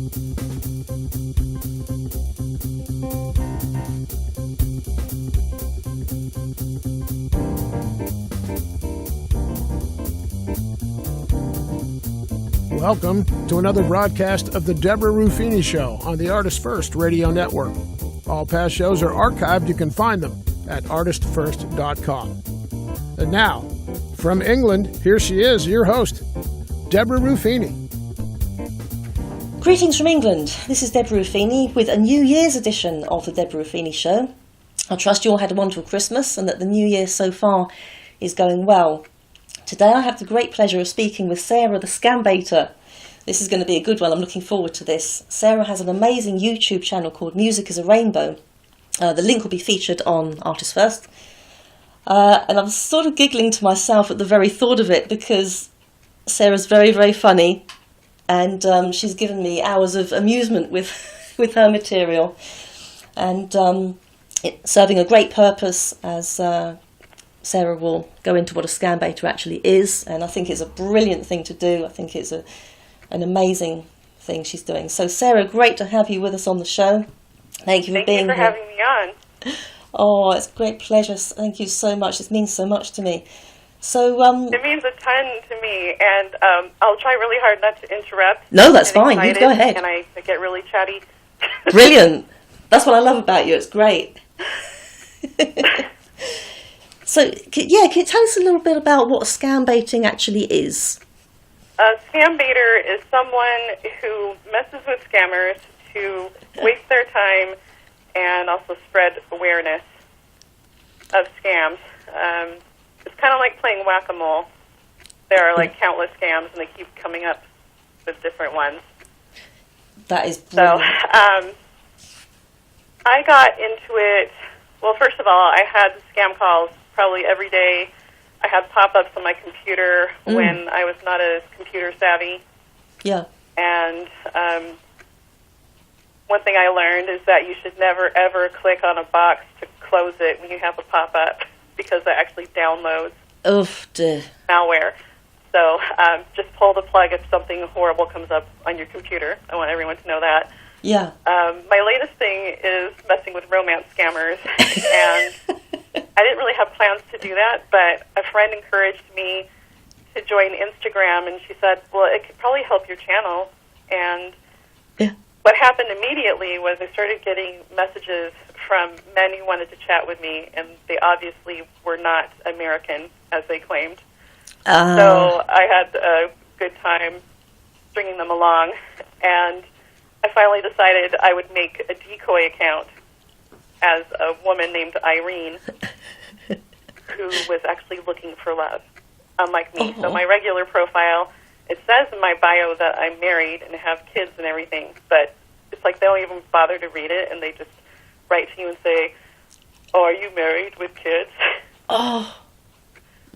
Welcome to another broadcast of the Debra Rufini Show on the ArtistFirst Radio Network. All past shows are archived. You can find them at ArtistFirst.com. And now, from England, here she is, your host, Debra Rufini. Greetings from England. This is Debra Rufini with a New Year's edition of the Debra Rufini Show. I trust you all had a wonderful Christmas and that the New Year so far is going well. Today I have the great pleasure of speaking with Sarah the Scambaiter. This is going to be a good one. I'm looking forward to this. Sarah has an amazing YouTube channel called Music is a Rainbow. The link will be featured on ArtistFirst. And I'm sort of giggling to myself at the very thought of it because Sarah's very, very funny. And she's given me hours of amusement with her material. And it's serving a great purpose as Sarah will go into what a Scambaiter actually is. And I think it's a brilliant thing to do. I think it's an amazing thing she's doing. So Sarah, great to have you with us on the show. Thank you for being here. Thank you for having me on. Oh, it's a great pleasure. Thank you so much. It means so much to me. So it means a ton to me, and I'll try really hard not to interrupt. No, that's fine. You go ahead. And I get really chatty. Brilliant. That's what I love about you. It's great. So, can you tell us a little bit about what scambaiting actually is? A scambaiter is someone who messes with scammers to waste their time and also spread awareness of scams. It's kind of like playing whack-a-mole. There are like countless scams, and they keep coming up with different ones. That is brilliant. So, I got into it. Well, first of all, I had scam calls probably every day. I had pop-ups on my computer when I was not as computer savvy. Yeah. And one thing I learned is that you should never, ever click on a box to close it when you have a pop-up because that actually downloads malware. So just pull the plug if something horrible comes up on your computer. I want everyone to know that. Yeah. My latest thing is messing with romance scammers, and I didn't really have plans to do that, but a friend encouraged me to join Instagram, and she said, well, it could probably help your channel. And what happened immediately was I started getting messages from men who wanted to chat with me, and they obviously were not American, as they claimed. So I had a good time stringing them along, and I finally decided I would make a decoy account as a woman named Irene, who was actually looking for love, unlike me. So my regular profile, it says in my bio that I'm married and have kids and everything, but it's like they don't even bother to read it, and they just write to you and say, oh, are you married with kids? Oh,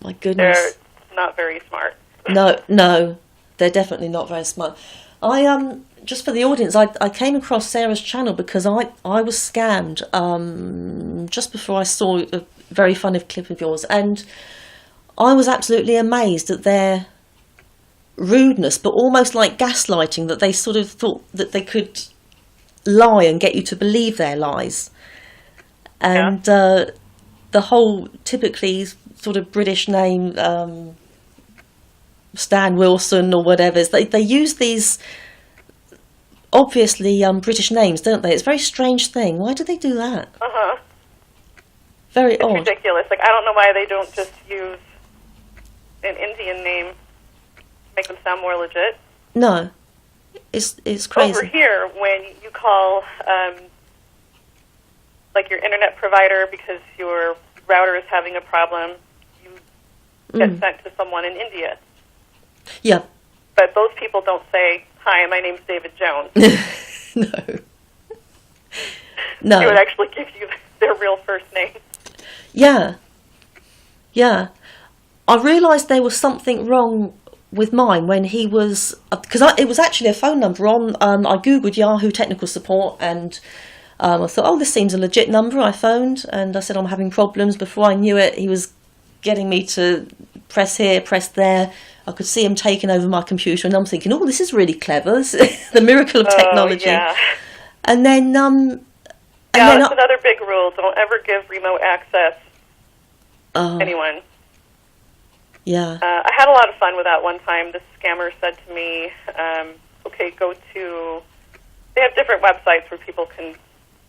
my goodness. They're not very smart. No, they're definitely not very smart. I just for the audience, I came across Sarah's channel because I was scammed just before I saw a very funny clip of yours, and I was absolutely amazed at their rudeness, but almost like gaslighting, that they sort of thought that they could lie and get you to believe their lies. And the whole typically sort of British name, Stan Wilson or whatever, they use these obviously British names, don't they? It's a very strange thing. Why do they do that? Very odd. It's ridiculous. Like, I don't know why they don't just use an Indian name, make them sound more legit. No, it's crazy. Over here, when you call like your internet provider because your router is having a problem, you get sent to someone in India. Yeah. But those people don't say, hi, my name's David Jones. No. They would actually give you their real first name. Yeah. I realised there was something wrong with mine when he was, because it was actually a phone number on, I googled Yahoo technical support, and I thought, oh, this seems a legit number. I phoned and I said I'm having problems. Before I knew it, he was getting me to press here, press there. I could see them taking over my computer, and I'm thinking, oh, this is really clever. This is the miracle of technology. Yeah. And then, that's another big rule. Don't ever give remote access to anyone. Yeah. I had a lot of fun with that one time. This scammer said to me, okay, go to... They have different websites where people can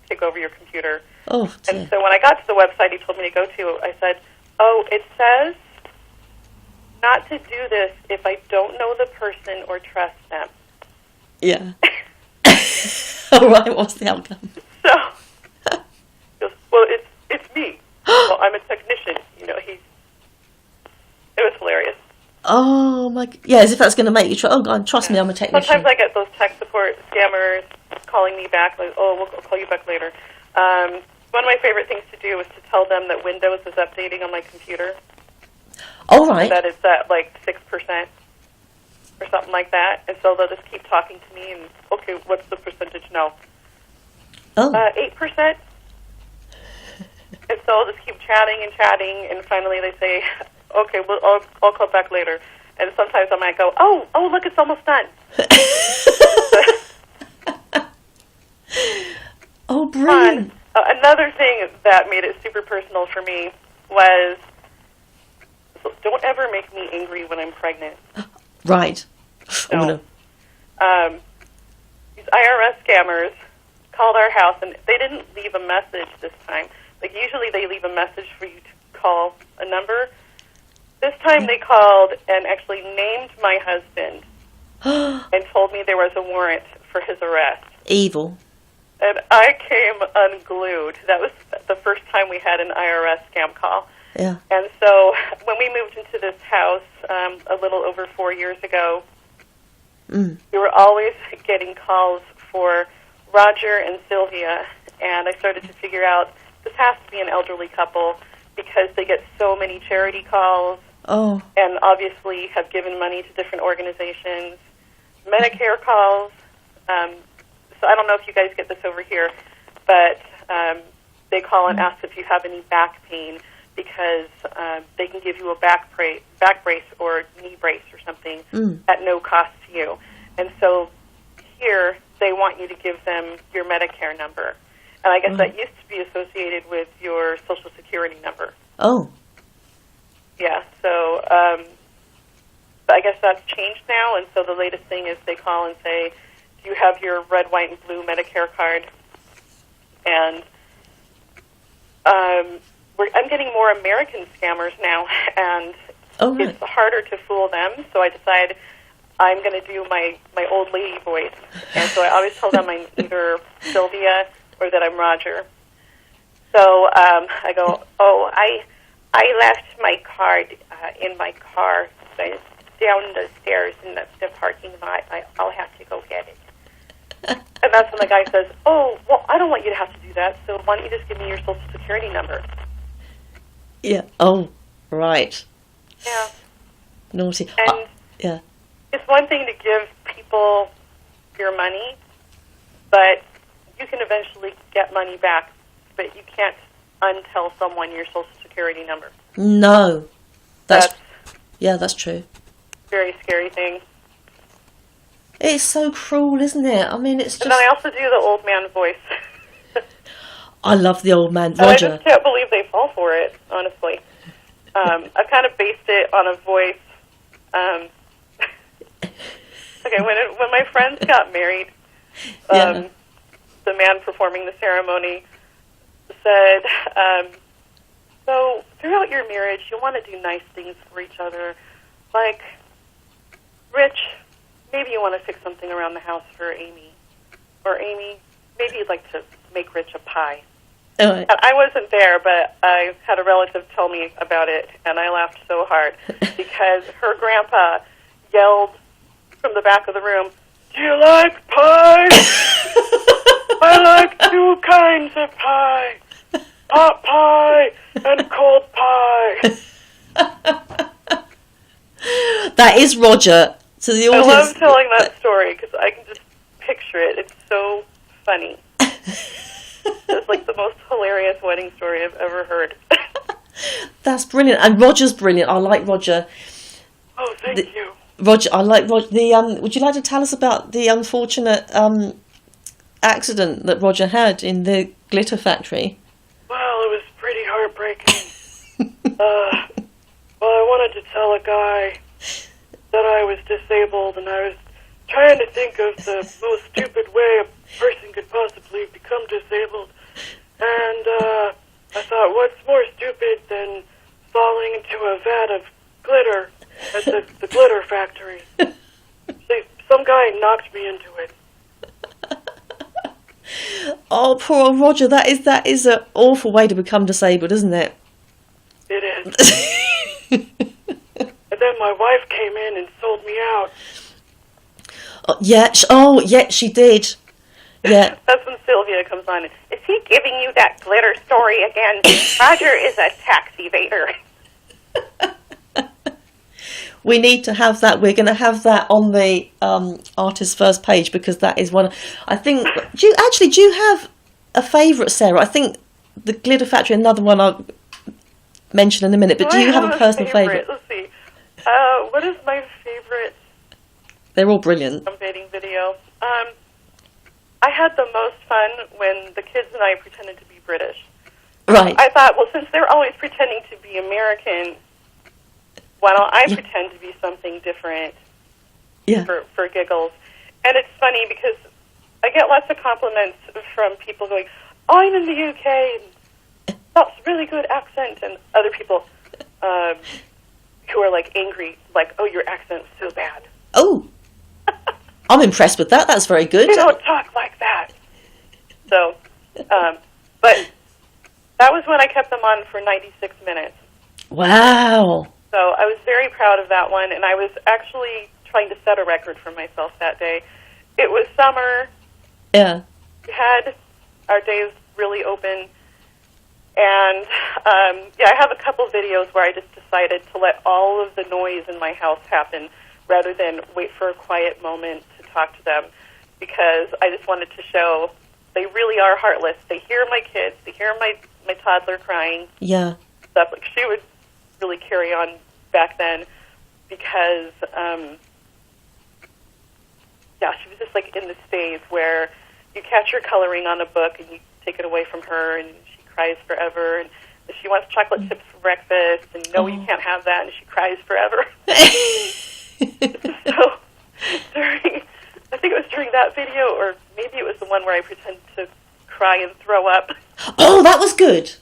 take over your computer. Oh, dear. And so when I got to the website he told me to go to, I said, oh, it says not to do this if I don't know the person or trust them. Yeah. All right, what's the outcome? So, he goes, well, it's me. Well, I'm a technician. It was hilarious. Oh, my... Yeah, as if that's going to make you... Oh, God, trust me, I'm a technician. Sometimes I get those tech support scammers calling me back, like, oh, I'll call you back later. One of my favorite things to do is to tell them that Windows is updating on my computer. All right. That it's at, 6% or something like that. And so they'll just keep talking to me and, okay, what's the percentage now? Oh. 8%. And so I'll just keep chatting, and finally they say, okay, well, I'll call back later. And sometimes I might go, oh, look, it's almost done. Oh, brilliant. Another thing that made it super personal for me was, don't ever make me angry when I'm pregnant. Right. No. These IRS scammers called our house, and they didn't leave a message this time. Usually they leave a message for you to call a number. This time they called and actually named my husband and told me there was a warrant for his arrest. Evil. And I came unglued. That was the first time we had an IRS scam call. Yeah. And so when we moved into this house a little over 4 years ago, we were always getting calls for Roger and Sylvia, and I started to figure out this has to be an elderly couple because they get so many charity calls and obviously have given money to different organizations, Medicare calls. So I don't know if you guys get this over here, but they call and ask if you have any back pain because they can give you a back brace or knee brace or something at no cost to you. And so here they want you to give them your Medicare number. And I guess that used to be associated with your Social Security number. Oh. Yeah, so I guess that's changed now, and so the latest thing is they call and say, do you have your red, white, and blue Medicare card? And I'm getting more American scammers now, and it's harder to fool them, so I decided I'm going to do my old lady voice. And so I always tell them I'm either Sylvia or that I'm Roger. So I go, I left my card in my car down the stairs in the parking lot. I'll have to go get it. And that's when the guy says, oh, well, I don't want you to have to do that, so why don't you just give me your Social Security number? Yeah. Oh, right. Yeah. Naughty. And yeah. It's one thing to give people your money, but you can eventually get money back, but you can't untell someone your Social Security number. No. That's true. Very scary thing. It's so cruel, isn't it? I mean, it's just... And then I also do the old man voice. I love the old man, Roger. And I just can't believe they fall for it, honestly. I've kind of based it on a voice. Okay, when my friends got married, the man performing the ceremony said, so throughout your marriage, you'll want to do nice things for each other. Like, Rich, maybe you want to fix something around the house for Amy. Or Amy, maybe you'd like to make Rich a pie. Right. And I wasn't there, but I had a relative tell me about it, and I laughed so hard because her grandpa yelled from the back of the room, do you like pie? I like 2 kinds of pie. Hot pie and cold pie. That is Roger. To the audience. I love telling that story because I can just picture it. It's so funny. It's like the most hilarious wedding story I've ever heard. That's brilliant. And Roger's brilliant. I like Roger. Oh, thank you. Roger, I like Roger. Would you like to tell us about the unfortunate accident that Roger had in the glitter factory? Well, it was pretty heartbreaking. Well, I wanted to tell a guy that I was disabled, and I was trying to think of the most stupid way a person could possibly become disabled. And I thought, what's more stupid than falling into a vat of glitter at the glitter factory? Some guy knocked me into it. Oh, poor old Roger. That is an awful way to become disabled, isn't it? It is. And then my wife came in and sold me out. Yeah, she did. Yeah. That's when Sylvia comes on. Is he giving you that glitter story again? Roger is a tax evader. We need to have that. We're going to have that on the ArtistFirst page, because that is one. I think. Do you have a favourite, Sarah? I think the Glitter Factory, another one I'll mention in a minute. But do you have a personal favourite? Let's see. What is my favourite? They're all brilliant. Scambating video. I had the most fun when the kids and I pretended to be British. Right. I thought, well, since they're always pretending to be American, why don't I pretend to be something different for giggles? And it's funny because I get lots of compliments from people going, oh, I'm in the UK, and that's a really good accent, and other people who are, like, angry, like, oh, your accent's so bad. Oh, I'm impressed with that. That's very good. You don't talk like that. So, but that was when I kept them on for 96 minutes. Wow. So I was very proud of that one, and I was actually trying to set a record for myself that day. It was summer. Yeah. We had our days really open, and I have a couple videos where I just decided to let all of the noise in my house happen rather than wait for a quiet moment to talk to them, because I just wanted to show they really are heartless. They hear my kids, they hear my toddler crying. Yeah. Stuff like she would really carry on back then because she was just like in the stage where you catch her coloring on a book and you take it away from her and she cries forever, and she wants chocolate chips for breakfast and no, you can't have that, and she cries forever. So I think it was during that video, or maybe it was the one where I pretended to cry and throw up. Oh, that was good.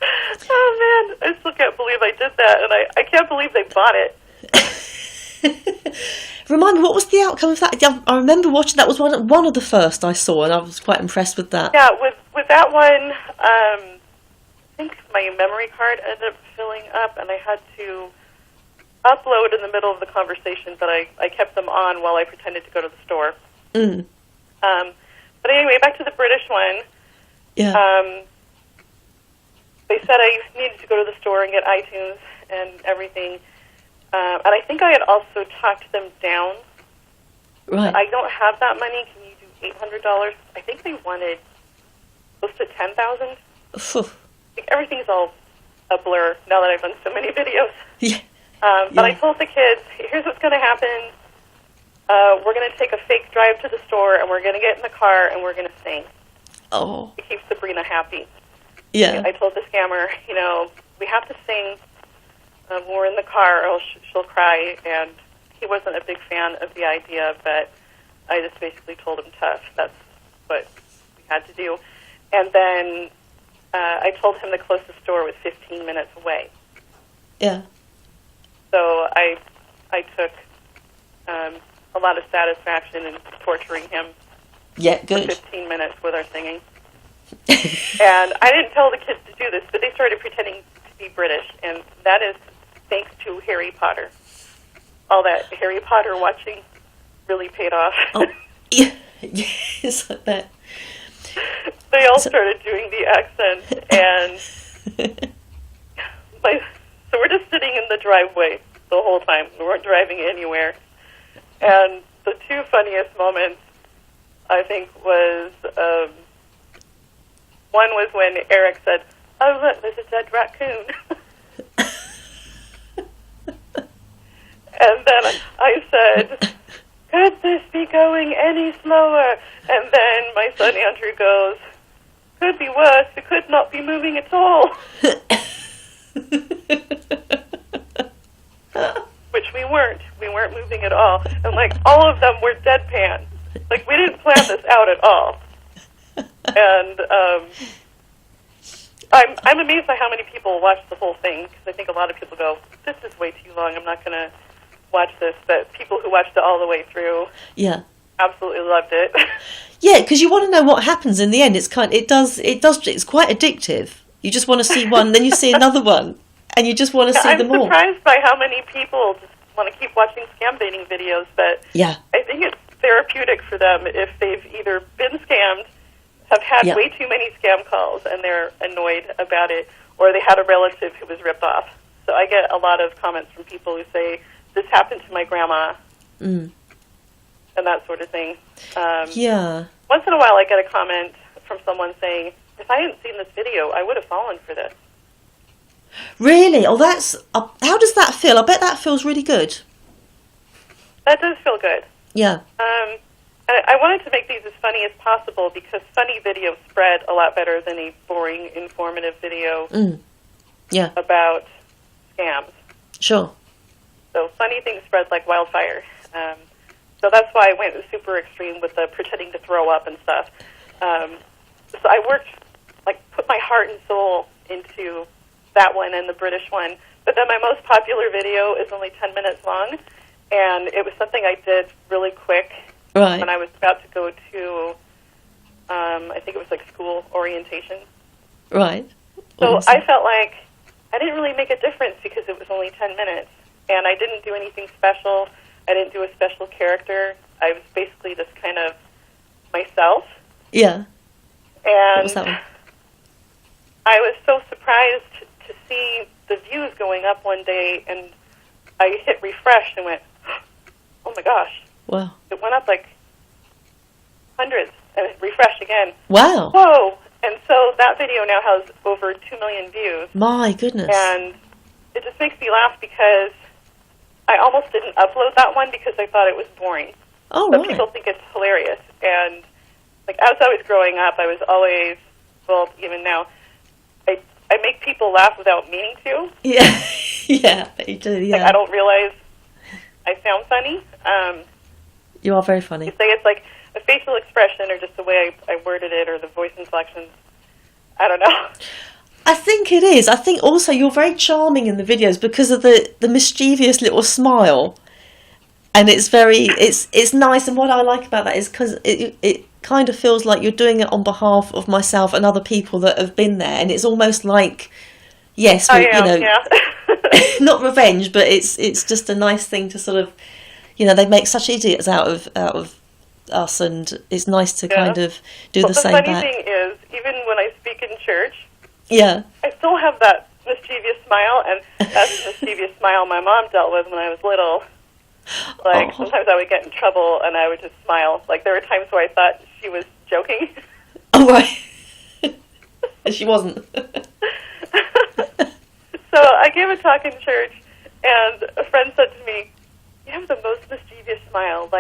Oh, man, I still can't believe I did that, and I can't believe they bought it. Remind me, what was the outcome of that? I remember watching, that was one of the first I saw, and I was quite impressed with that. Yeah, with that one, I think my memory card ended up filling up, and I had to upload in the middle of the conversation, but I kept them on while I pretended to go to the store. Mm. But anyway, back to the British one. Yeah. They said I needed to go to the store and get iTunes and everything. And I think I had also talked them down. Right. I don't have that money. Can you do $800? I think they wanted close to $10,000. Everything's all a blur now that I've done so many videos. Yeah. But I told the kids, here's what's going to happen. We're going to take a fake drive to the store, and we're going to get in the car, and we're going to sing. Oh. To keep Sabrina happy. Yeah. I told the scammer, we have to sing when we're in the car, or else she'll cry. And he wasn't a big fan of the idea, but I just basically told him tough. That's what we had to do. And then I told him the closest store was 15 minutes away. Yeah. So I took a lot of satisfaction in torturing him. Yeah, good. For 15 minutes with our singing. And I didn't tell the kids to do this, but they started pretending to be British, and that is thanks to Harry Potter. All that Harry Potter watching really paid off. Oh, yeah. Yes, I bet. They all started doing the accent, and so we're just sitting in the driveway the whole time. We weren't driving anywhere. And the two funniest moments, I think, was one was when Eric said, "Oh, look, there's a dead raccoon." And then I said, could this be going any slower? And then my son Andrew goes, could be worse. We could not be moving at all. Which we weren't. We weren't moving at all. And, like, all of them were deadpan. Like, we didn't plan this out at all. And I'm amazed by how many people watch the whole thing, because I think a lot of people go, this is way too long, I'm not going to watch this. But people who watched it all the way through absolutely loved it. Yeah, because you want to know what happens in the end. It's quite addictive. You just want to see one, then you see another one, and you just want to see them all. I'm surprised by how many people just want to keep watching scambaiting videos, but I think it's therapeutic for them if they've either been scammed, have had way too many scam calls, and they're annoyed about it, or they had a relative who was ripped off. So I get a lot of comments from people who say, this happened to my grandma, and that sort of thing. Once in a while I get a comment from someone saying, if I hadn't seen this video, I would have fallen for this. Really? Oh, how does that feel? I bet that feels really good. That does feel good. Yeah. I wanted to make these as funny as possible because funny videos spread a lot better than a boring, informative video about scams. Sure. So funny things spread like wildfire. So that's why I went super extreme with the pretending to throw up and stuff. So I worked, put my heart and soul into that one and the British one. But then my most popular video is only 10 minutes long, and it was something I did really quick when I was about to go to, I think it was school orientation. Right. So I felt like I didn't really make a difference because it was only 10 minutes, and I didn't do anything special. I didn't do a special character. I was basically just kind of myself. Yeah. And what was that one? I was so surprised to see the views going up one day, and I hit refresh and went, oh my gosh. Wow. It went up hundreds, and it refreshed again. Wow. Whoa. And so that video now has over 2 million views. My goodness. And it just makes me laugh because I almost didn't upload that one because I thought it was boring. Oh, but people think it's hilarious. And as I was growing up, I was always, even now, I make people laugh without meaning to. Yeah, yeah, you do, yeah. I don't realize I sound funny. You are very funny. You say it's a facial expression or just the way I worded it or the voice inflections. I don't know. I think it is. I think also you're very charming in the videos because of the mischievous little smile. And it's nice. And what I like about that is because it kind of feels like you're doing it on behalf of myself and other people that have been there. And it's almost like, yes, not revenge, but it's just a nice thing to sort of, they make such idiots out of us, and it's nice to kind of do the same back. The funny thing is, even when I speak in church, I still have that mischievous smile, and that's the mischievous smile my mom dealt with when I was little. Sometimes I would get in trouble, and I would just smile. There were times where I thought she was joking. Oh, right. And she wasn't. So I gave a talk in church, and a friend said to me, you have the most mischievous smile.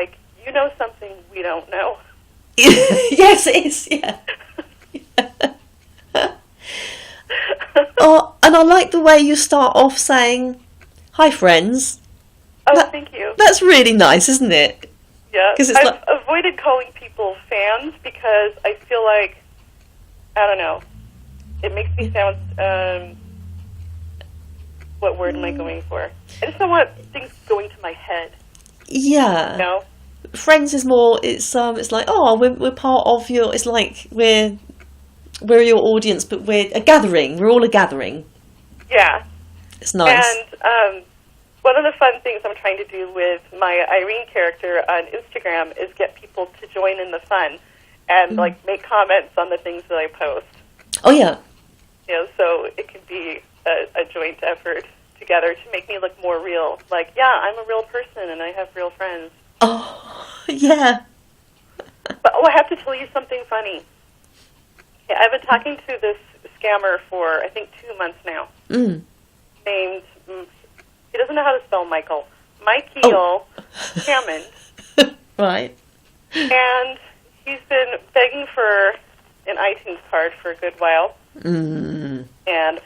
You know something we don't know. Yes, it is, yeah. Oh, and I like the way you start off saying, hi, friends. Oh, thank you. That's really nice, isn't it? Yeah. I've avoided calling people fans because I feel like, I don't know, it makes me sound, what word am I going for? I just don't want things going to my head. Yeah. You know? Friends is more, it's like, oh, we're part of your, it's like we're your audience, but we're a gathering. We're all a gathering. Yeah. It's nice. And one of the fun things I'm trying to do with my Irene character on Instagram is get people to join in the fun and make comments on the things that I post. Oh, yeah. So it can be a joint effort together to make me look more real. I'm a real person and I have real friends. Oh, yeah. But I have to tell you something funny. Yeah, I've been talking to this scammer for, I think, 2 months now. Named, he doesn't know how to spell Michael. Mike Eel Hammond. Right. And he's been begging for an iTunes card for a good while. Mm. And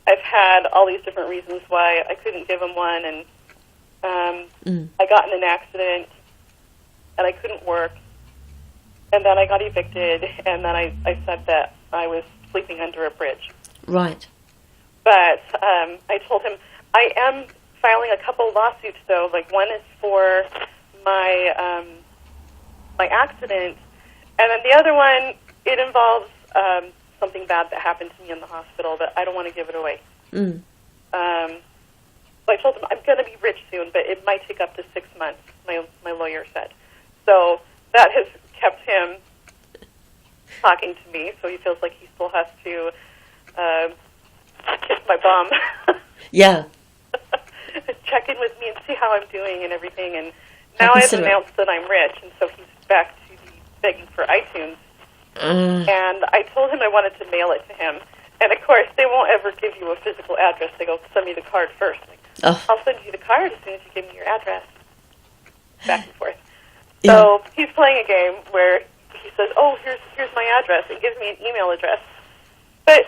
I've had all these different reasons why I couldn't give him one. And I got in an accident, and I couldn't work. And then I got evicted, and then I said that I was sleeping under a bridge. Right. But I told him I am filing a couple lawsuits, though. Like, one is for my my accident, and then the other one, it involves something bad that happened to me in the hospital that I don't want to give it away. Mm. So I told him I'm going to be rich soon, but it might take up to 6 months, my lawyer said. So that has kept him talking to me, so he feels like he still has to kiss my bum. Yeah. Check in with me and see how I'm doing and everything. And now I've announced that I'm rich, and so he's back to the begging for iTunes. And I told him I wanted to mail it to him. And, of course, they won't ever give you a physical address. They go, send me the card first. Like, I'll send you the card as soon as you give me your address. Back and forth. Yeah. So he's playing a game where he says, oh, here's my address, and gives me an email address. But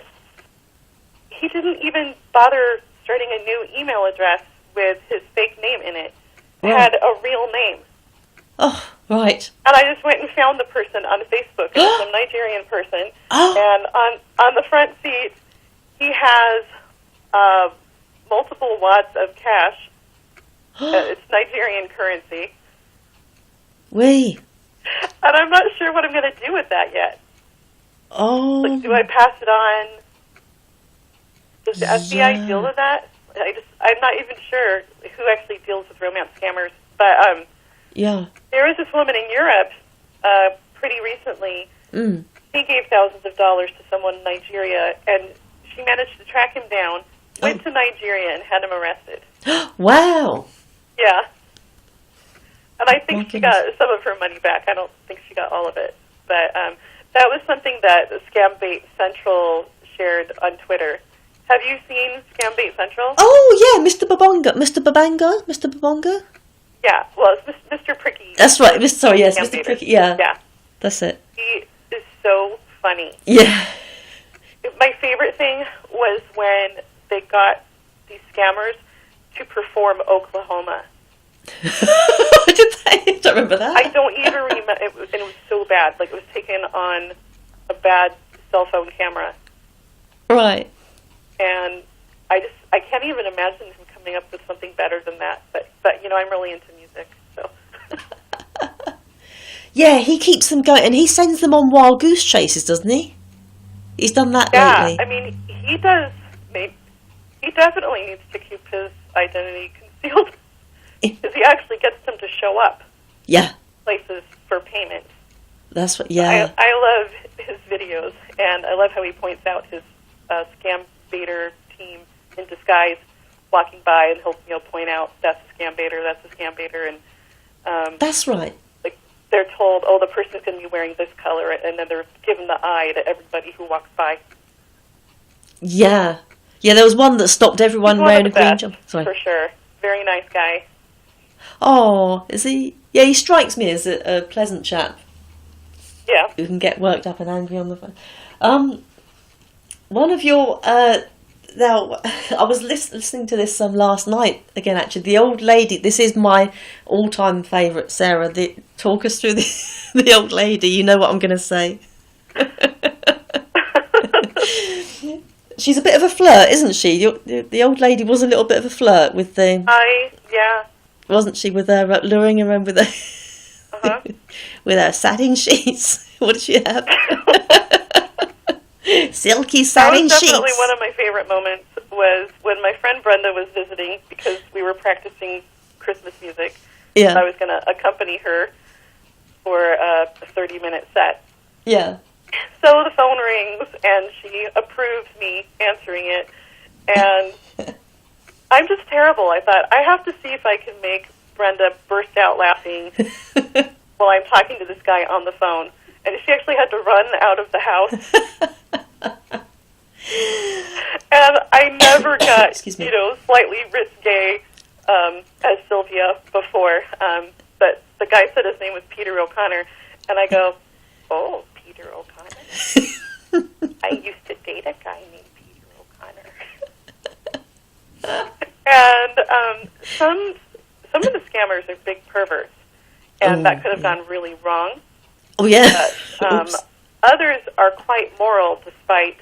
he didn't even bother starting a new email address with his fake name in it. It had a real name. Oh, right. And I just went and found the person on Facebook. It was some Nigerian person. Oh. And on the front seat, he has multiple wads of cash. It's Nigerian currency. Wee. And I'm not sure what I'm going to do with that yet. Oh. Like, do I pass it on? Does the FBI deal with that? I'm not even sure who actually deals with romance scammers. But yeah. There was this woman in Europe pretty recently. Mm. He gave thousands of dollars to someone in Nigeria, and she managed to track him down, went to Nigeria, and had him arrested. Wow. Yeah. And I think she got some of her money back. I don't think she got all of it. But that was something that Scambait Central shared on Twitter. Have you seen Scambait Central? Oh, yeah, Mr. Babonga? Yeah, well, it's Mr. Pricky. That's right, sorry, yes, Scambaiter. Mr. Pricky, yeah. Yeah. That's it. He is so funny. Yeah. My favorite thing was when they got these scammers to perform Oklahoma. Did they? I don't remember that. I don't even remember. And it was so bad. Like, it was taken on a bad cell phone camera. Right. And I can't even imagine him coming up with something better than that. But you know, I'm really into music, so. Yeah, he keeps them going, and he sends them on wild goose chases, doesn't he? He's done that lately. Yeah, I mean, he does. He definitely needs to keep his identity concealed, because he actually gets them to show up. Yeah. Places for payment. That's what. Yeah. I love his videos, and I love how he points out his Scambaiter team in disguise walking by, and he'll point out that's a Scambaiter, and that's right. Like, they're told, oh, the person's going to be wearing this color, and then they're given the eye to everybody who walks by. Yeah, yeah. There was one that stopped everyone wearing a green jumper. Sorry. For sure. Very nice guy. Oh, is he? Yeah, he strikes me as a pleasant chap. Yeah. Who can get worked up and angry on the phone. One of your now, I was listening to this last night again. Actually, the old lady. This is my all-time favourite. Sarah, talk us through the old lady. You know what I'm going to say. She's a bit of a flirt, isn't she? The old lady was a little bit of a flirt with the. Yeah. Wasn't she, with her luring him around with her with her satin sheets? What did she have? Silky satin sheets. Definitely one of my favorite moments was when my friend Brenda was visiting, because we were practicing Christmas music. Yeah. I was going to accompany her for a 30-minute set. Yeah. So the phone rings, and she approves me answering it, and I'm just terrible. I thought, I have to see if I can make Brenda burst out laughing while I'm talking to this guy on the phone. And she actually had to run out of the house. And I never got, slightly risque as Sylvia before, but the guy said his name was Peter O'Connor, and I go, oh, Peter O'Connor. I used to date a guy named Peter O'Connor. And some of the scammers are big perverts, and that could have gone really wrong. Oh, yeah. But, others are quite moral despite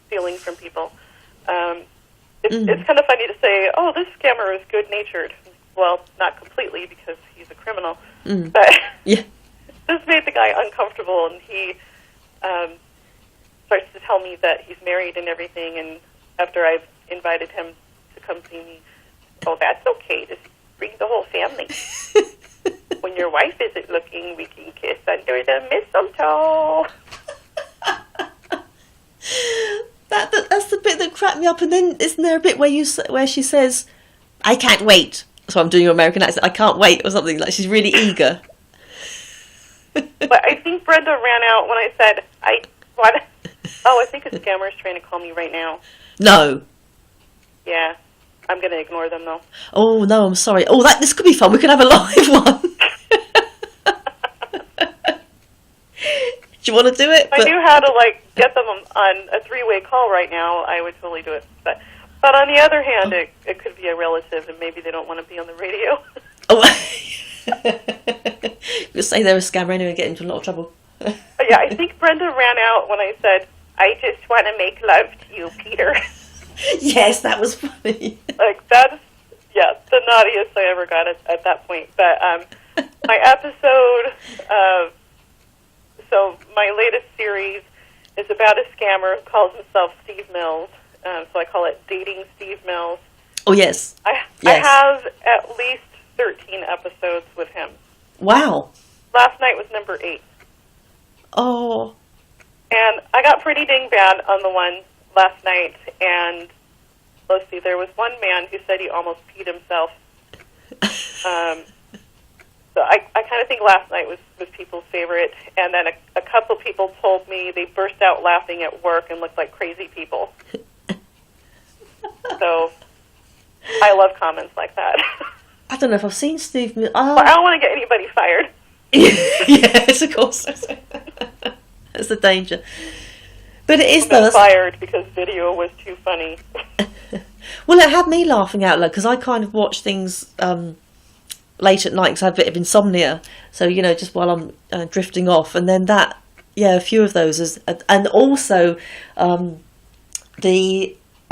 stealing from people. It's kind of funny to say, oh, this scammer is good-natured. Well, not completely because he's a criminal. But this made the guy uncomfortable, and he starts to tell me that he's married and everything, and after I've invited him to come see me, oh, that's okay. Just bring the whole family. When your wife isn't looking, we can kiss under the mistletoe. That's the bit that cracked me up. And then isn't there a bit where she says, "I can't wait"? So I'm doing your American accent. I can't wait, or something like she's really eager. But I think Brenda ran out when I said, what? Oh, I think a scammer is trying to call me right now. No. Yeah. I'm going to ignore them, though. Oh, no, I'm sorry. Oh, this could be fun. We could have a live one. Do you want to do it? If I knew how to, get them on a three-way call right now, I would totally do it. But on the other hand, it could be a relative, and maybe they don't want to be on the radio. Oh, you'll say they're a scammer anyway and get into a lot of trouble. Yeah, I think Brenda ran out when I said, I just want to make love to you, Peter. Yes, that was funny. That's, the naughtiest I ever got at that point. But my episode, so my latest series is about a scammer who calls himself Steve Mills. So I call it Dating Steve Mills. Oh, yes. I have at least 13 episodes with him. Wow. Last night was number 8. Oh. And I got pretty dang bad on the one last night, and let's see, there was one man who said he almost peed himself. So I kind of think last night was people's favorite, and then a couple people told me they burst out laughing at work and looked like crazy people. So I love comments like that. I don't know if I've seen Steve Mills. Well, I don't want to get anybody fired. Yes, of course. That's the danger. But it is though. Fired because video was too funny. Well, it had me laughing out loud because I kind of watch things late at night because I have a bit of insomnia. So just while I'm drifting off, and then a few of those is, and also a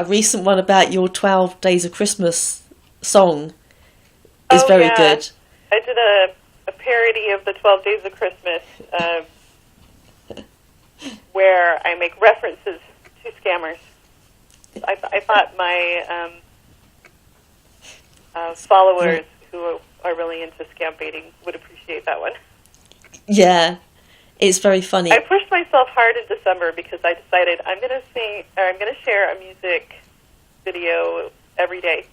recent one about your 12 Days of Christmas song is very good. I did a parody of the 12 Days of Christmas where I make references to scammers. I thought my followers who are really into Scambaiting would appreciate that one. Yeah, it's very funny. I pushed myself hard in December because I decided I'm going to share a music video every day.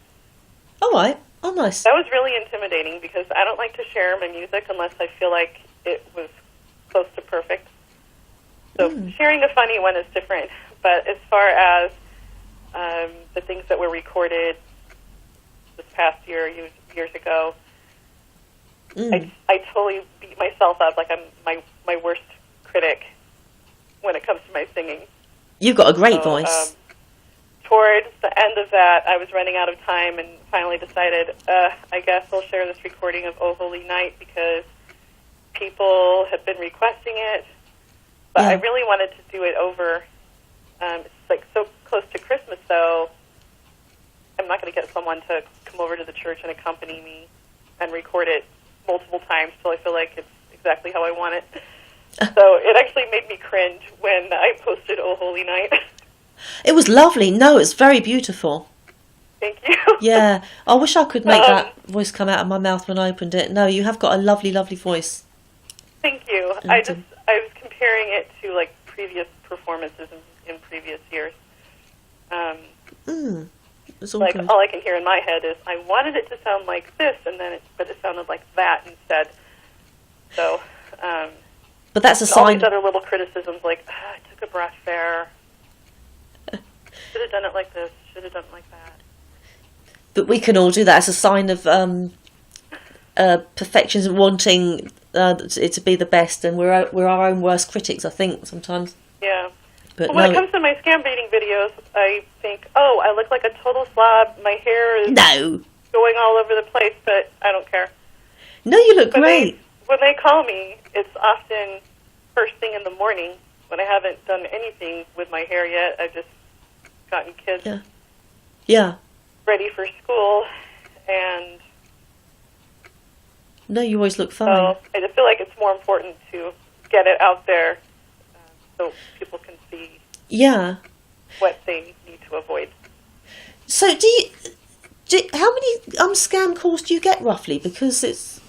All right. Oh, nice. That was really intimidating because I don't like to share my music unless I feel like it was close to perfect. So sharing a funny one is different. But as far as the things that were recorded this past years ago, I totally beat myself up like I'm my worst critic when it comes to my singing. You've got a great voice. Towards the end of that, I was running out of time and finally decided, I guess I'll share this recording of Oh Holy Night because people have been requesting it. But I really wanted to do it over. It's so close to Christmas, though. I'm not going to get someone to come over to the church and accompany me and record it multiple times till I feel like it's exactly how I want it. So it actually made me cringe when I posted Oh Holy Night. It was lovely. No, it's very beautiful. Thank you. Yeah. I wish I could make that voice come out of my mouth when I opened it. No, you have got a lovely, lovely voice. Thank you. I was comparing it to previous performances in previous years. It's all good. All I can hear in my head is I wanted it to sound like this, but it sounded like that instead. So. But that's a sign. All these other little criticisms I took a brass fair. Should have done it like this. Should have done it like that. But we can all do that as a sign of perfectionism, wanting it to be the best, and we're our own worst critics, I think, sometimes. Yeah. But when it comes to my scambaiting videos, I think, oh, I look like a total slob. My hair is going all over the place, but I don't care. No, you look great. When they call me, it's often first thing in the morning when I haven't done anything with my hair yet. I've just gotten kids ready for school, and no, you always look fine. So I just feel like it's more important to get it out there so people can see what they need to avoid. So how many scam calls do you get roughly? Because it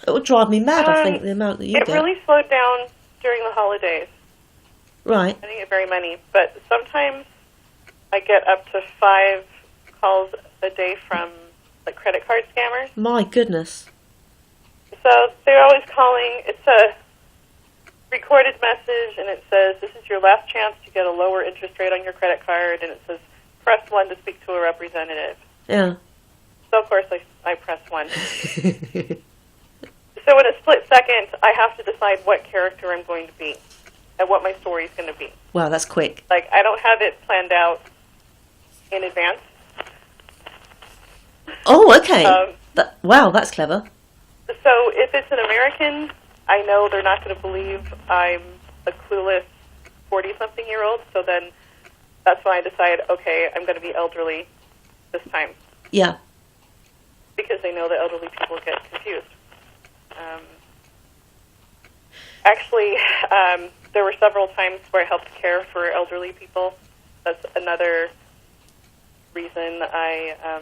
would drive me mad, I think, the amount that you get. It really slowed down during the holidays. Right. I didn't get very many, but sometimes I get up to 5 calls a day from like credit card scammers. My goodness. So they're always calling. It's a recorded message, and it says, this is your last chance to get a lower interest rate on your credit card, and it says, press 1 to speak to a representative. Yeah. So, of course, I press 1. So in a split second, I have to decide what character I'm going to be and what my story is going to be. Wow, that's quick. Like, I don't have it planned out in advance. Oh, okay. Wow, that's clever. So if it's an American, I know they're not going to believe I'm a clueless 40-something-year-old, so then that's when I decide, okay, I'm going to be elderly this time. Yeah. Because they know that elderly people get confused. Actually, there were several times where I helped care for elderly people. That's another reason I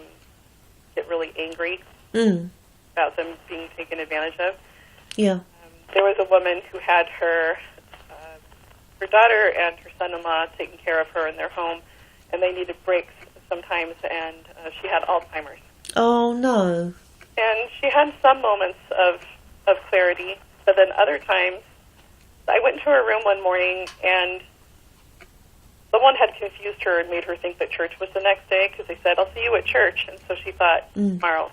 get really angry about them being taken advantage of. Yeah. There was a woman who had her daughter and her son-in-law taking care of her in their home, and they needed breaks sometimes, and she had Alzheimer's. Oh, no. And she had some moments of clarity, but then other times, I went into her room one morning, and someone had confused her and made her think that church was the next day, because they said, I'll see you at church, and so she thought, tomorrow.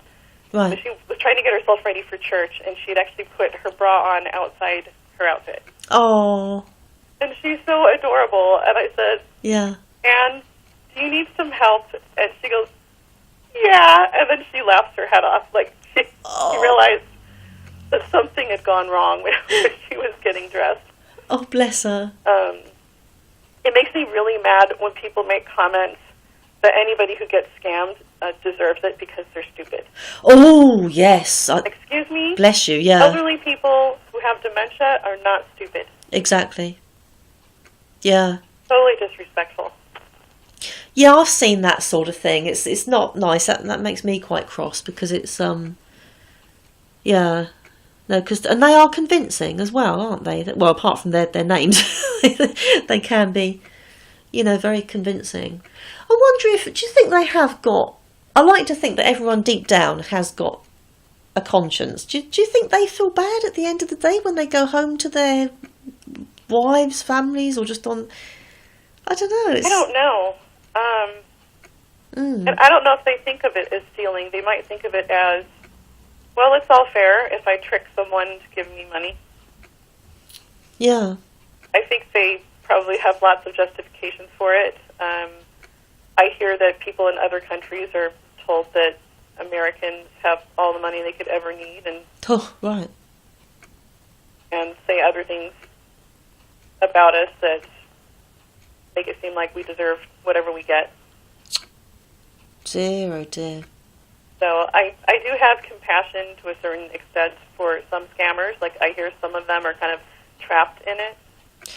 Right. So she was trying to get herself ready for church, and she'd actually put her bra on outside her outfit. Oh. And she's so adorable, and I said, yeah. Anne, do you need some help? And she goes, yeah, and then she laughs her head off, like she realized that something had gone wrong when she was getting dressed. Oh, bless her. It makes me really mad when people make comments that anybody who gets scammed deserves it because they're stupid. Oh, yes. Excuse me? Bless you, yeah. Elderly people who have dementia are not stupid. Exactly. Yeah. Totally disrespectful. Yeah, I've seen that sort of thing. It's not nice. That makes me quite cross because it's yeah. No, and they are convincing as well, aren't they? Well, apart from their names, they can be, very convincing. I wonder do you think they have got? I like to think that everyone deep down has got a conscience. Do you think they feel bad at the end of the day when they go home to their wives, families, or just on? I don't know. I don't know. And I don't know if they think of it as stealing. They might think of it as, well, it's all fair if I trick someone to give me money. Yeah. I think they probably have lots of justifications for it. I hear that people in other countries are told that Americans have all the money they could ever need and right. And say other things about us that make it seem like we deserve whatever we get. Dear, oh dear. So I do have compassion to a certain extent for some scammers. Like, I hear some of them are kind of trapped in it.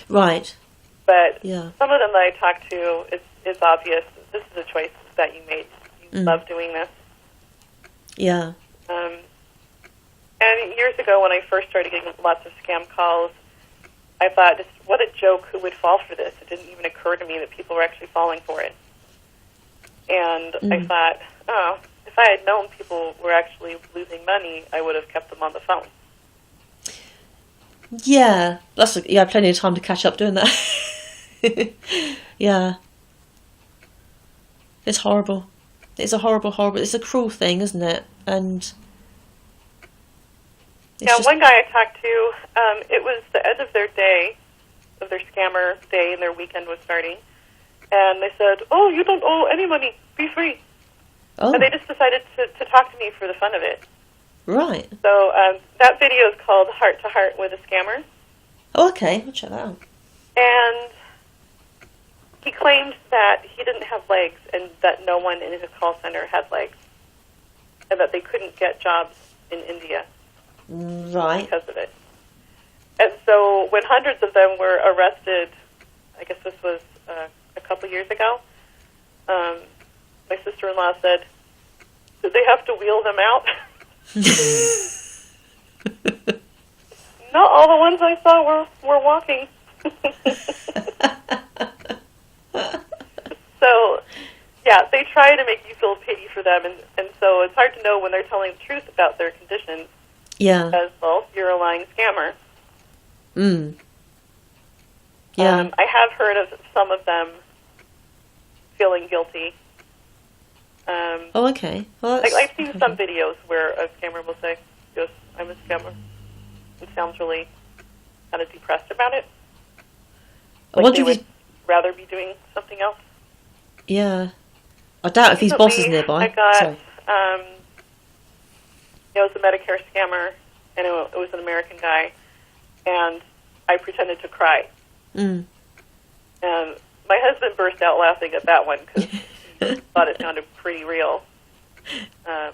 Right. But yeah. Some of them that I talk to, it's obvious this is a choice that you made. You love doing this. Yeah. And years ago when I first started getting lots of scam calls, I thought, what a joke, who would fall for this? It didn't even occur to me that people were actually falling for it. And I thought, oh, if I had known people were actually losing money, I would have kept them on the phone. Yeah, you had plenty of time to catch up doing that. Yeah. It's horrible. It's a horrible, it's a cruel thing, isn't it? And one guy I talked to, it was the end of their day, of their scammer day, and their weekend was starting. And they said, "Oh, you don't owe any money. Be free." Oh. And they just decided to talk to me for the fun of it. Right. So that video is called Heart to Heart with a Scammer. Oh, okay. I'll check that out. And he claimed that he didn't have legs and that no one in his call center had legs. And that they couldn't get jobs in India. Right. Because of it. And so when hundreds of them were arrested, I guess this was a couple years ago, my sister-in-law said, "Did they have to wheel them out?" Not all the ones I saw were walking. So, yeah, they try to make you feel pity for them, and so it's hard to know when they're telling the truth about their conditions. Yeah. Because, well, you're a lying scammer. Yeah. I have heard of some of them feeling guilty. Oh, okay. Well, I've seen some videos where a scammer will say, "Yes, I'm a scammer," and sounds really kind of depressed about it. I wonder if would rather be doing something else. Yeah. I doubt if his boss is nearby. I got, Sorry. it was a Medicare scammer, and it was an American guy, and I pretended to cry. And my husband burst out laughing at that one because he thought it sounded pretty real. Yeah,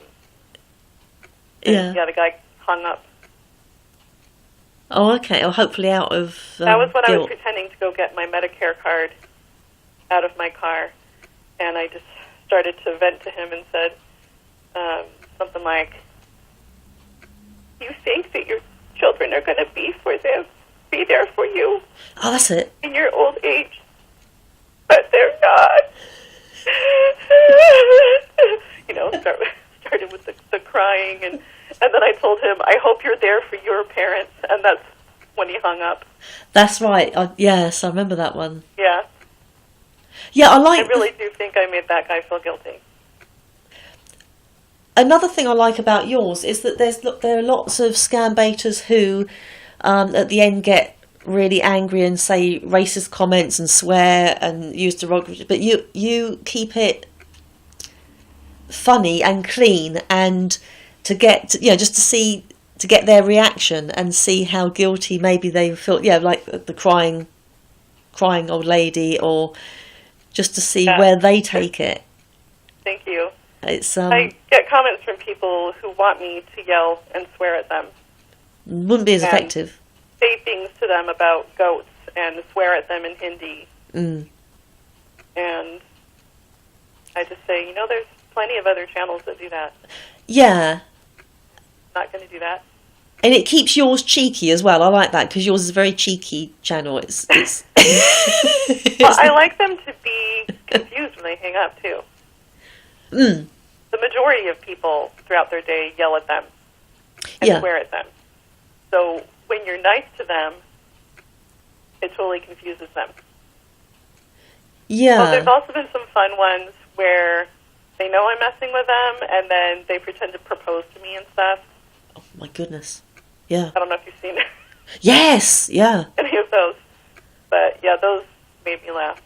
the guy hung up. Oh, okay. Well, hopefully out of that was when guilt. I was pretending to go get my Medicare card out of my car, and I just started to vent to him and said something like, "You think that your children are going to be there for you Oh, that's it. in your old age, but they're not." Started with the crying, and then I told him, "I hope you're there for your parents," and that's when he hung up. That's right. Yes, I remember that one. Yeah. Yeah, I really do think I made that guy feel guilty. Another thing I like about yours is that there are lots of scambaiters who, at the end, get really angry and say racist comments and swear and use derogatory. But you keep it funny and clean, and to get to get their reaction and see how guilty maybe they feel. Yeah, like the crying old lady, or just to see where they take it. Thank you. It's I get comments from people who want me to yell and swear at them. Wouldn't be as effective. Say things to them about goats and swear at them in Hindi. And I just say, there's plenty of other channels that do that. Yeah. Not going to do that. And it keeps yours cheeky as well. I like that because yours is a very cheeky channel. It's Well, I like them to be confused when they hang up too. The majority of people throughout their day yell at them and swear at them. So when you're nice to them, it totally confuses them. Yeah. Well, there's also been some fun ones where they know I'm messing with them, and then they pretend to propose to me and stuff. Oh my goodness. Yeah. I don't know if you've seen Yes. Yeah. any of those, but yeah, those made me laugh.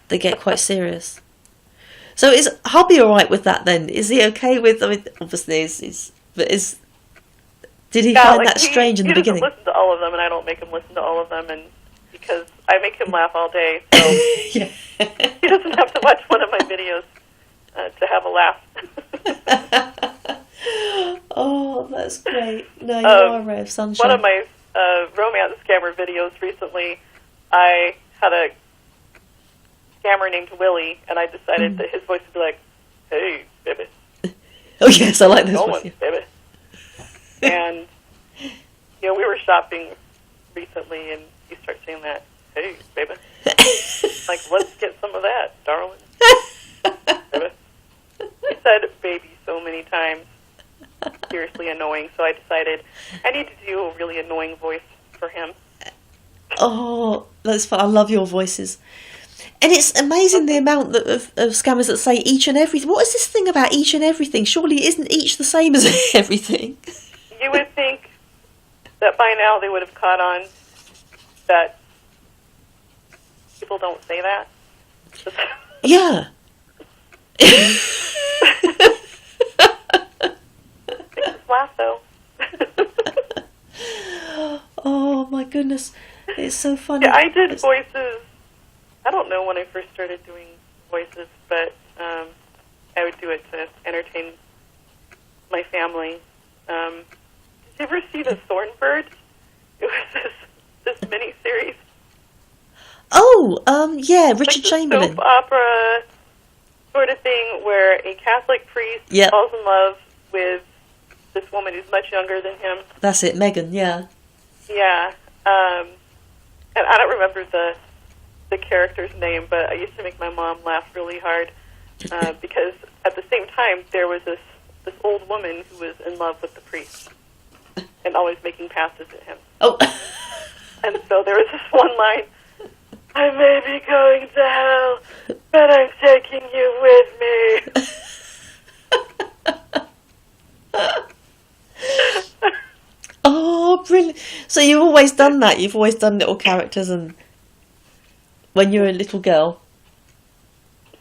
They get quite serious. So is hubby all right with that then? Is he okay with? I mean, obviously, did he find that strange in the beginning? He doesn't listen to all of them, and I don't make him listen to all of them, and because I make him laugh all day, so he doesn't have to watch one of my videos to have a laugh. Oh, that's great. No, you are a ray of sunshine. One of my romance scammer videos recently, I had a scammer named Willie, and I decided that his voice would be like, "Hey, baby." Oh, yes, I like this one. Baby. And, we were shopping recently, and he starts saying that, "Hey, baby." Like, let's get some of that, darling. Baby. He said baby so many times. Seriously annoying, so I decided I need to do a really annoying voice for him. Oh, that's fun. I love your voices. And it's amazing the amount of scammers that say each and everything. What is this thing about each and everything? Surely it isn't each the same as everything. You would think that by now they would have caught on that people don't say that. Yeah. Lasso. Oh my goodness, it's so funny. Yeah, I did voices. I don't know when I first started doing voices, but I would do it to entertain my family. Did you ever see The Thornbird? It was this mini-series. Oh, yeah, Richard Chamberlain. Soap opera sort of thing where a Catholic priest falls in love with this woman who's much younger than him. That's it, Megan, yeah. Yeah. And I don't remember the character's name, but I used to make my mom laugh really hard because at the same time there was this old woman who was in love with the priest and always making passes at him. Oh. And so there was this one line, I may be going to hell, but I'm taking you with me. Oh, brilliant. So you've always done that? You've always done little characters and when you were a little girl?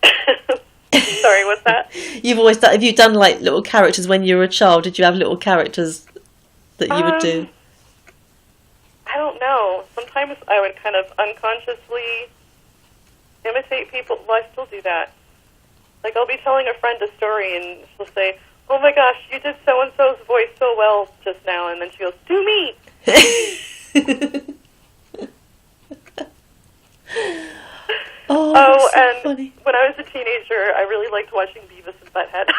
Sorry, what's that? You've always done, have you done like little characters when you were a child? Did you have little characters that you would do? I don't know. Sometimes I would kind of unconsciously imitate people. Well, I still do that. Like I'll be telling a friend a story and she'll say, oh my gosh, you did so-and-so's voice so well just now. And then she goes, do me! Oh, that's so and funny. When I was a teenager, I really liked watching Beavis and Butthead.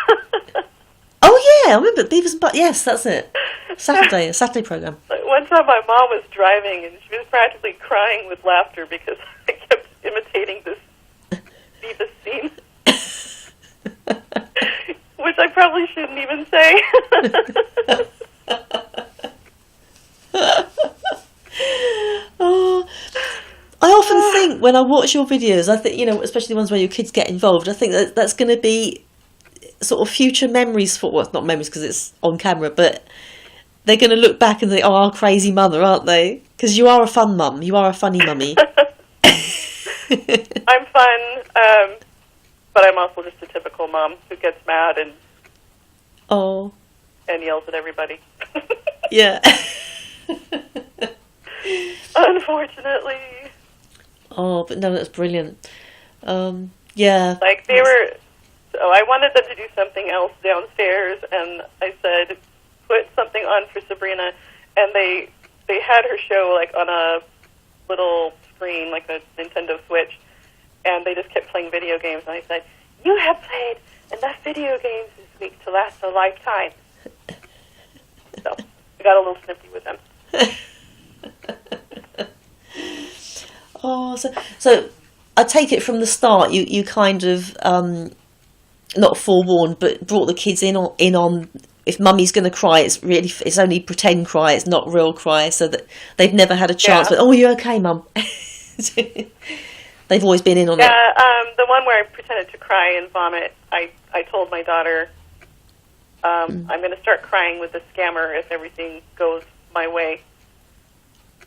Oh yeah, I remember Beavis and Butt. Yes, that's it. Saturday, a Saturday program. One time my mom was driving and she was practically crying with laughter because I kept imitating this Beavis scene. Which I probably shouldn't even say. Oh, I often think when I watch your videos, I think, you know, especially ones where your kids get involved, I think that's going to be sort of future memories for, well, not memories because it's on camera, but they're going to look back and think, oh, our crazy mother, aren't they? Because you are a fun mum. You are a funny mummy. I'm fun, but I'm also just a typical mom who gets mad and yells at everybody. Yeah. Unfortunately. Oh, but no, that's brilliant. Yeah. Like they were, so I wanted them to do something else downstairs, and I said, put something on for Sabrina, and they had her show like on a little screen, like a Nintendo Switch, and they just kept playing video games, and I said, you have played enough video games this week to last a lifetime. So I got a little snippy with them. Oh, so I take it from the start you kind of not forewarned, but brought the kids in on if mummy's going to cry, it's only pretend cry, it's not real cry, so that they've never had a chance. But oh, you're okay, mum. They've always been in on it. Yeah, the one where I pretended to cry and vomit, I told my daughter, I'm going to start crying with the scammer if everything goes my way.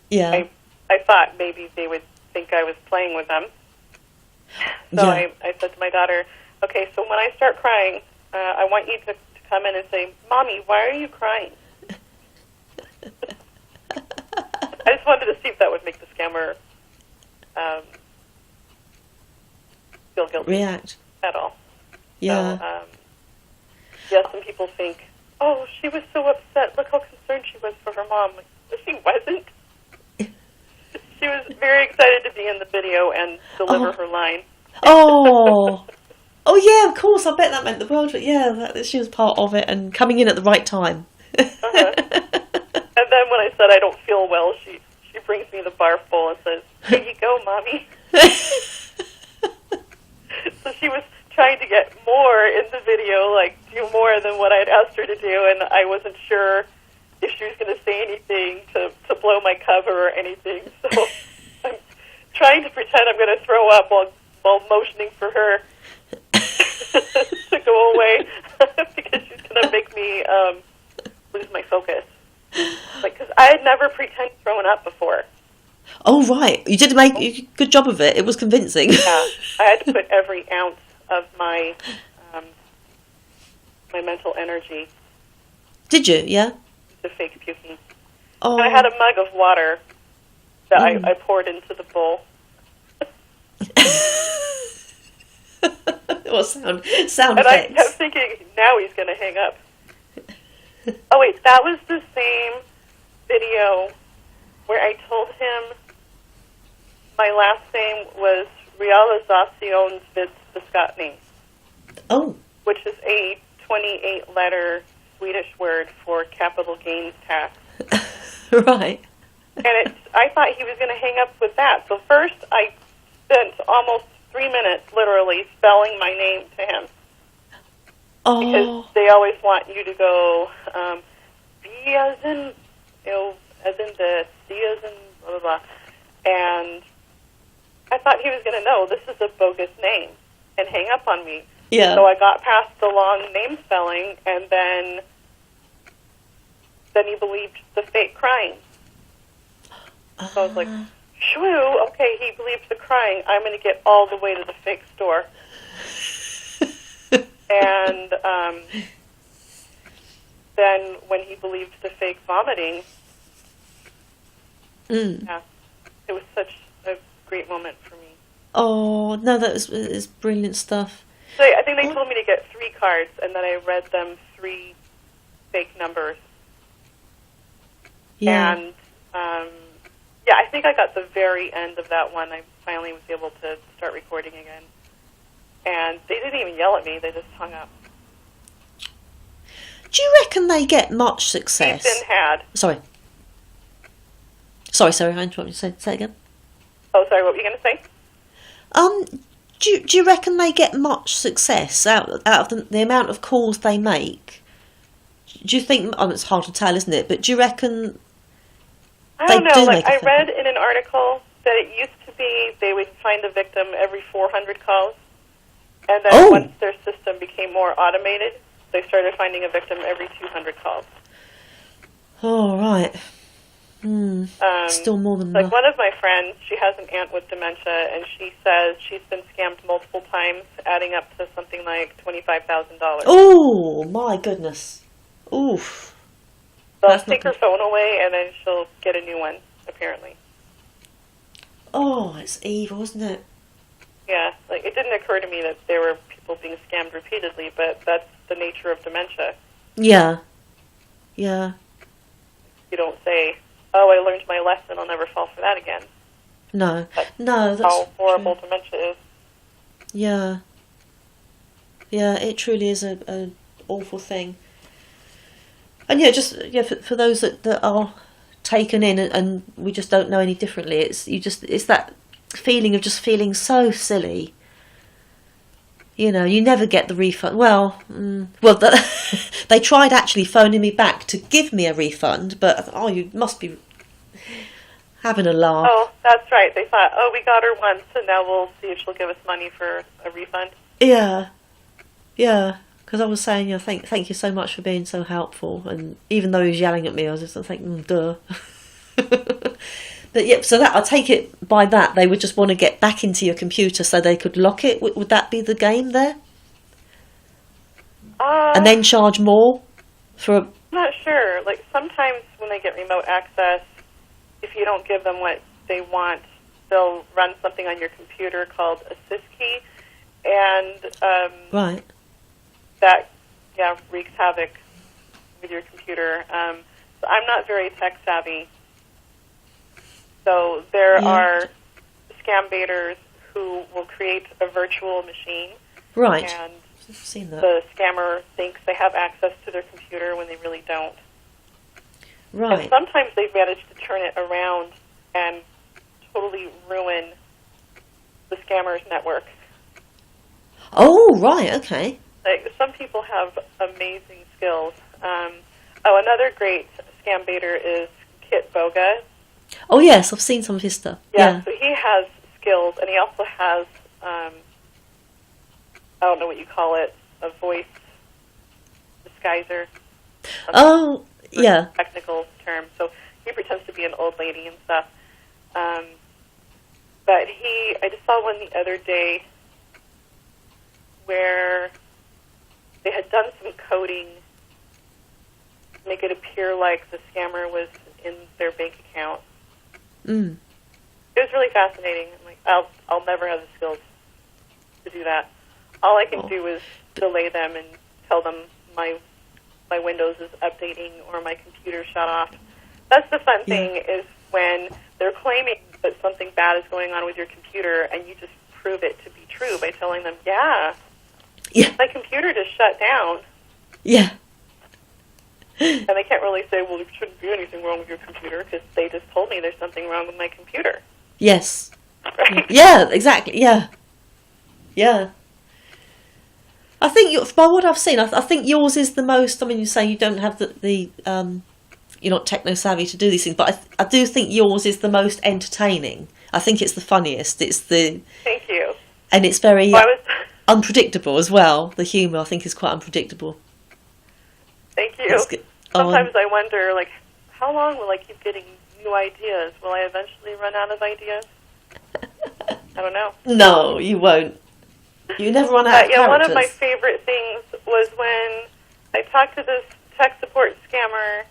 Yeah. I thought maybe they would think I was playing with them. So I said to my daughter, okay, so when I start crying, I want you to come in and say, Mommy, why are you crying? I just wanted to see if that would make the scammer feel guilty. React. At all. Yeah. So, yes, some people think, oh, she was so upset. Look how concerned she was for her mom. She wasn't. She was very excited to be in the video and deliver her line. Oh. Oh, yeah, of course. I bet that meant the world. But yeah, that she was part of it and coming in at the right time. Uh-huh. And then when I said I don't feel well, she brings me the barf bowl and says, here you go, Mommy. So she was trying to get more in the video, like do more than what I'd asked her to do, and I wasn't sure if she was going to say anything to blow my cover or anything. So I'm trying to pretend I'm going to throw up while while motioning for her to go away because she's going to make me lose my focus. Like, because I had never pretend thrown up before. Oh, right. You did make a good job of it. It was convincing. Yeah, I had to put every ounce of my my mental energy. Did you? Yeah. The fake puking. Oh. And I had a mug of water that I poured into the bowl. What sound And effects? I kept thinking, now he's going to hang up. Oh, wait, that was the same video where I told him my last name was Realisationsbeskattning, which is a 28-letter Swedish word for capital gains tax. Right. And I thought he was going to hang up with that. So first I spent almost 3 minutes literally spelling my name to him. Oh. Because they always want you to go, B as in, as in the, C as in blah, blah, blah. And I thought he was going to know this is a bogus name and hang up on me. Yeah. So I got past the long name spelling, and then he believed the fake crying. So I was like, shoo, okay, he believes the crying. I'm going to get all the way to the fake store. And then when he believed the fake vomiting, yeah, it was such a great moment for me. Oh, no, it's brilliant stuff. So I think they told me to get 3 cards, and then I read them 3 fake numbers. Yeah. And, yeah, I think I got the very end of that one. I finally was able to start recording again. And they didn't even yell at me. They just hung up. Do you reckon they get much success? Ethan had. Sorry, I interrupted you. Say it again. Oh, sorry, what were you going to say? Do you reckon they get much success out of the amount of calls they make? Do you think? It's hard to tell, isn't it? But do you reckon? I don't know. Like I read in an article that it used to be they would find the victim every 400 calls, and then once their system became more automated, they started finding a victim every 200 calls. Oh, right. Still more than like enough. One of my friends, she has an aunt with dementia, and she says she's been scammed multiple times, adding up to something like $25,000. Oh, my goodness. Oof. They'll take her phone away, and then she'll get a new one, apparently. Oh, it's evil, isn't it? Yeah, like it didn't occur to me that there were people being scammed repeatedly, but that's the nature of dementia. Yeah. Yeah. You don't say, oh, I learned my lesson, I'll never fall for that again. No. That's how horrible dementia is. Yeah. Yeah, it truly is an awful thing. And for those that are taken in and we just don't know any differently, it's that feeling of just feeling so silly. You never get the refund. They tried actually phoning me back to give me a refund, but you must be having a laugh. Oh, that's right. They thought, we got her once, and now we'll see if she'll give us money for a refund. Yeah, because I was saying, thank you so much for being so helpful, and even though he was yelling at me, I was just thinking, duh. But yeah, so that I take it by that they would just want to get back into your computer so they could lock it. Would that be the game there? And then charge more for? I'm not sure. Like sometimes when they get remote access, if you don't give them what they want, they'll run something on your computer called a syskey, and right. That wreaks havoc with your computer. So I'm not very tech savvy. So there are scambaiters who will create a virtual machine. Right. And I've seen that. the scammer thinks they have access to their computer when they really don't. Right. And sometimes they've managed to turn it around and totally ruin the scammer's network. Oh, right, okay. Like, some people have amazing skills. Another great scambaiter is Kit Boga. Oh, yes, I've seen some of his stuff. Yeah, so he has skills, and he also has I don't know what you call it, a voice disguiser. Oh, yeah. Technical term. So he pretends to be an old lady and stuff. But I just saw one the other day where they had done some coding to make it appear like the scammer was in their bank account. Mm. It was really fascinating. I'm like, I'll never have the skills to do that. All I can do is delay them and tell them my Windows is updating or my computer shut off. That's the fun thing, is when they're claiming that something bad is going on with your computer and you just prove it to be true by telling them, yeah, my computer just shut down. Yeah. And they can't really say, well, there shouldn't be anything wrong with your computer, because they just told me there's something wrong with my computer. Yes. Right? Yeah, exactly. Yeah. Yeah. I think, by what I've seen, I think yours is the most, I mean, you say you don't have the you're not techno-savvy to do these things, but I do think yours is the most entertaining. I think it's the funniest. Thank you. And it's very unpredictable as well. The humour, I think, is quite unpredictable. Thank you. Sometimes I wonder, like, how long will I keep getting new ideas? Will I eventually run out of ideas? I don't know. No, you won't. You never run out of characters. One of my favorite things was when I talked to this tech support scammer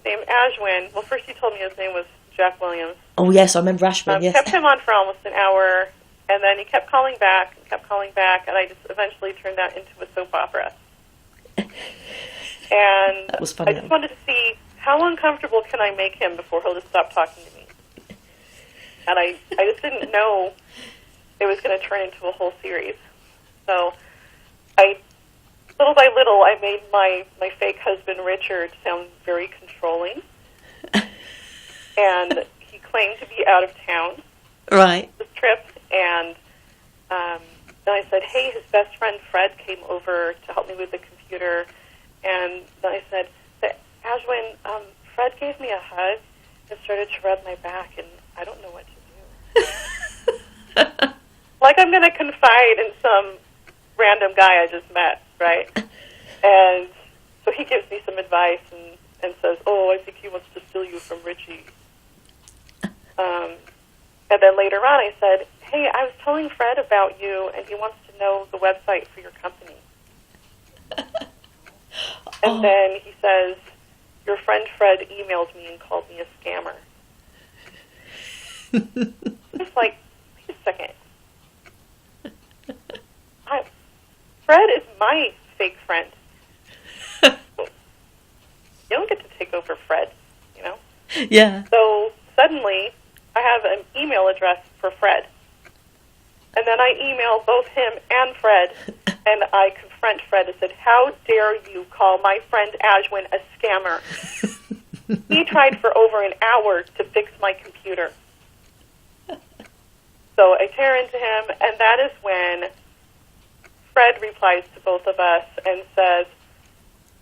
named Ashwin. Well, first he told me his name was Jack Williams. Oh, yes, I remember Ashwin, yes. Kept him on for almost an hour, and then he kept calling back, and I just eventually turned that into a soap opera. And that was funny. I just wanted to see how uncomfortable can I make him before he'll just stop talking to me. And I just didn't know it was going to turn into a whole series. So little by little, I made my fake husband Richard sound very controlling. And he claimed to be out of town. Right. This trip. And then I said, hey, his best friend Fred came over to help me with the computer. And then I said, Ashwin, Fred gave me a hug and started to rub my back, and I don't know what to do. Like I'm going to confide in some random guy I just met, right? And so he gives me some advice and says, oh, I think he wants to steal you from Richie. And then later on I said, hey, I was telling Fred about you, and he wants to know the website for your company. And then he says, your friend Fred emailed me and called me a scammer. Just like, wait a second. Fred is my fake friend. You don't get to take over Fred, you know? Yeah. So suddenly, I have an email address for Fred. And then I email both him and Fred, and I confront Fred and said, how dare you call my friend Ashwin a scammer? He tried for over an hour to fix my computer. So I tear into him, and that is when Fred replies to both of us and says,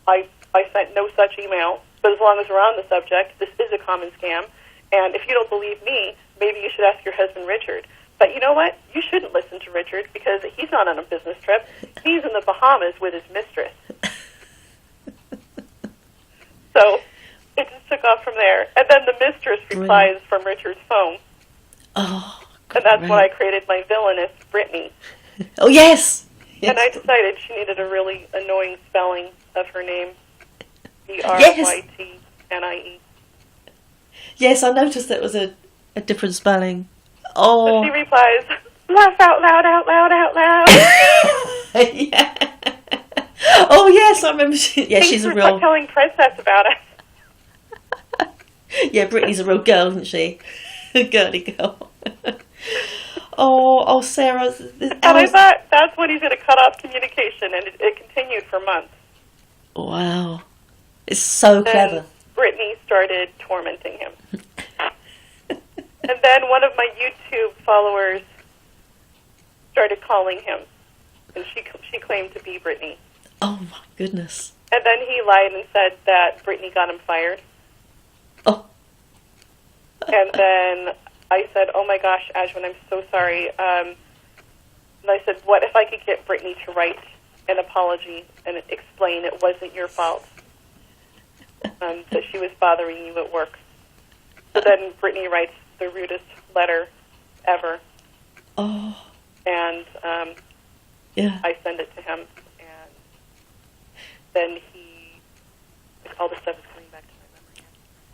I sent no such email, but as long as we're on the subject, this is a common scam, and if you don't believe me, maybe you should ask your husband Richard. But you know what? You shouldn't listen to Richard, because he's not on a business trip. He's in the Bahamas with his mistress. So it just took off from there. And then the mistress replies from Richard's phone. Oh, and that's when I created my villainess, Brittany. Oh, yes. And I decided she needed a really annoying spelling of her name. B-R-Y-T-N-I-E. Yes, I noticed that was a different spelling. Oh. So she replies, laugh out loud, out loud, out loud. Yeah. Oh, yes, I remember. She's a real... telling Princess about us. Yeah, Brittany's a real girl, isn't she? A girly girl. Oh, Sarah. And I thought that's when he's going to cut off communication, and it continued for months. Wow. It's so clever. And Brittany started tormenting him. And then one of my YouTube followers started calling him, and she claimed to be Brittany. Oh, my goodness. And then he lied and said that Brittany got him fired. Oh. And then I said, oh, my gosh, Ashwin, I'm so sorry. And I said, what if I could get Brittany to write an apology and explain it wasn't your fault, that she was bothering you at work. So then Brittany writes the rudest letter ever. Oh. And yeah. I send it to him, and then all the stuff is coming back to my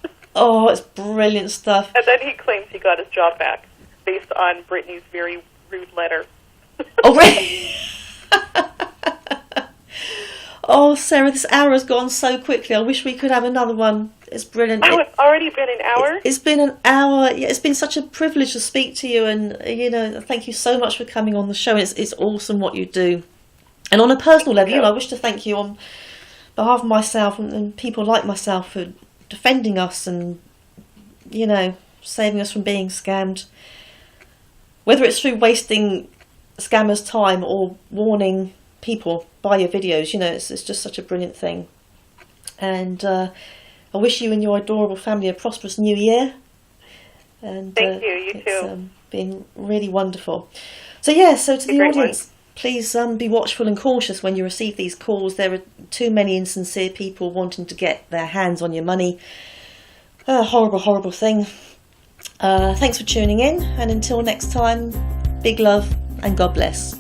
memory. Oh, it's brilliant stuff. And then he claims he got his job back based on Brittany's very rude letter. Oh, really? Oh, Sarah, this hour has gone so quickly. I wish we could have another one. It's brilliant. Oh, it's already been an hour? It's been an hour. Yeah, it's been such a privilege to speak to you, and, thank you so much for coming on the show. It's awesome what you do. And on a personal level, I wish to thank you on behalf of myself and people like myself for defending us and, saving us from being scammed. Whether it's through wasting scammers' time or warning people by your videos, it's just such a brilliant thing. And I wish you and your adorable family a prosperous new year. And thank you, you too. It's been really wonderful. So to the audience, please be watchful and cautious when you receive these calls. There are too many insincere people wanting to get their hands on your money. Horrible, horrible thing. Thanks for tuning in, and until next time, big love and God bless.